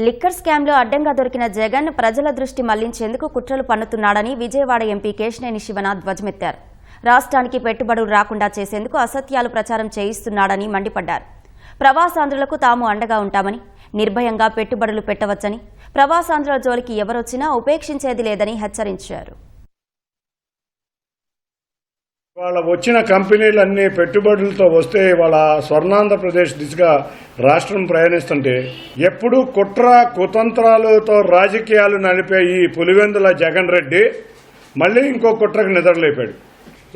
Liquor స్కామ్లో అడ్డంగా దొరికిన జగన్ ప్రజల దృష్టి మళ్లించేందుకు కుట్రలు పన్నుతున్నాడని విజయవాడ ఎంపీ కేశినేని శివనాథ్ ధ్వజమెత్తారు. రాష్ట్రానికి పెట్టుబడులు రాకుండా చేసేందుకు అసత్యాలు ప్రచారం చేయిస్తున్నాడని మండిపడ్డారు. ప్రవాసాంధ్రులకు తాము అండగా ఉంటామని, నిర్భయంగా పెట్టుబడులు పెట్టవచ్చని, ప్రవాసాంధ్రుల జోలికి ఎవరొచ్చినా ఉపేక్షించేది లేదని హెచ్చరించారు. వాళ్ళ వచ్చిన కంపెనీలన్నీ పెట్టుబడులతో వస్తే వాళ్ళ స్వర్ణాంధ్రప్రదేశ్ దిశగా రాష్ట్రం ప్రయాణిస్తుంటే ఎప్పుడూ కుట్ర కుతంత్రాలతో రాజకీయాలు నడిపే ఈ పులివెందుల జగన్ రెడ్డి మళ్ళీ ఇంకో కుట్రకు నిద్రలేపాడు.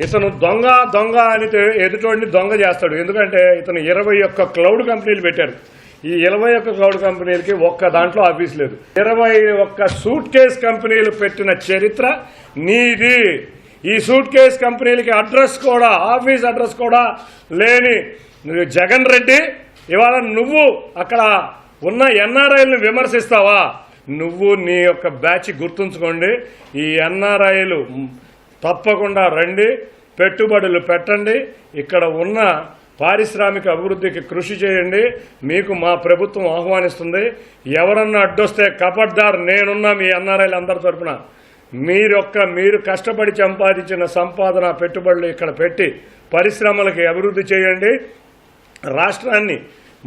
ఇతను దొంగ దొంగ అని ఎదుటోడిని దొంగ చేస్తాడు. ఎందుకంటే ఇతను 21 క్లౌడ్ కంపెనీలు పెట్టారు. ఈ 21 క్లౌడ్ కంపెనీలకి ఒక్క దాంట్లో ఆఫీస్ లేదు. 21 సూట్ కేస్ కంపెనీలు పెట్టిన చరిత్ర నీది. ఈ సూట్ కేస్ కంపెనీలకి అడ్రస్ కూడా, ఆఫీస్ అడ్రస్ కూడా లేని జగన్ రెడ్డి ఇవాళ నువ్వు అక్కడ ఉన్న ఎన్ఆర్ఐలను విమర్శిస్తావా? నువ్వు నీ యొక్క బ్యాచ్ గుర్తుంచుకోండి. ఈ ఎన్ఆర్ఐలు తప్పకుండా రండి, పెట్టుబడులు పెట్టండి, ఇక్కడ ఉన్న పారిశ్రామిక అభివృద్ధికి కృషి చేయండి. మీకు మా ప్రభుత్వం ఆహ్వానిస్తుంది. ఎవరన్నా అడ్డొస్తే కబడ్దార్, నేనున్నా మీ ఎన్ఆర్ఐలు అందరి తరఫున. మీరు కష్టపడి సంపాదించిన సంపాదన పెట్టుబడులు ఇక్కడ పెట్టి పరిశ్రమలకి అభివృద్ధి చేయండి, రాష్ట్రాన్ని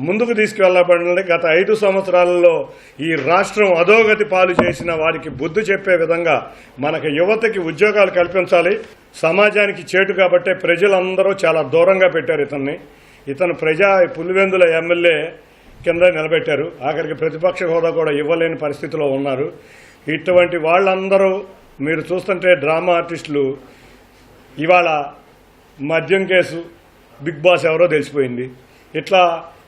ముందుకు తీసుకువెళ్ళబడండి. గత 5 సంవత్సరాలలో ఈ రాష్ట్రం అధోగతి పాలు చేసిన వారికి బుద్ధి చెప్పే విధంగా మనకు యువతకి ఉద్యోగాలు కల్పించాలి. సమాజానికి చేటు కాబట్టే ప్రజలందరూ చాలా దూరంగా పెట్టారు ఇతన్ని. ఇతను పులివెందుల ఎమ్మెల్యే కింద నిలబెట్టారు. ఆఖరికి ప్రతిపక్ష హోదా కూడా ఇవ్వలేని పరిస్థితిలో ఉన్నారు. ఇటువంటి వాళ్ళందరూ మీరు చూస్తుంటే డ్రామా ఆర్టిస్టులు. ఇవాళ మద్యం కేసు, బిగ్ బాస్ ఎవరో తెలిసిపోయింది. ఇట్లా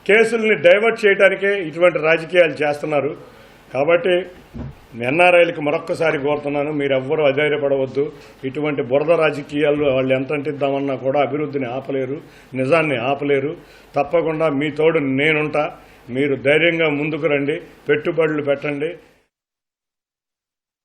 కేసుల్ని డైవర్ట్ చేయడానికే ఇటువంటి రాజకీయాలు చేస్తున్నారు. కాబట్టి ఎన్ఆర్ఐలకు మరొక్కసారి కోరుతున్నాను, మీరెవ్వరూ అధైర్యపడవద్దు. ఇటువంటి బురద రాజకీయాలు వాళ్ళు ఎంత అంటిద్దామన్నా కూడా అభివృద్ధిని ఆపలేరు, నిజాన్ని ఆపలేరు. తప్పకుండా మీ తోడు నేనుంటా. మీరు ధైర్యంగా ముందుకు రండి, పెట్టుబడులు పెట్టండి.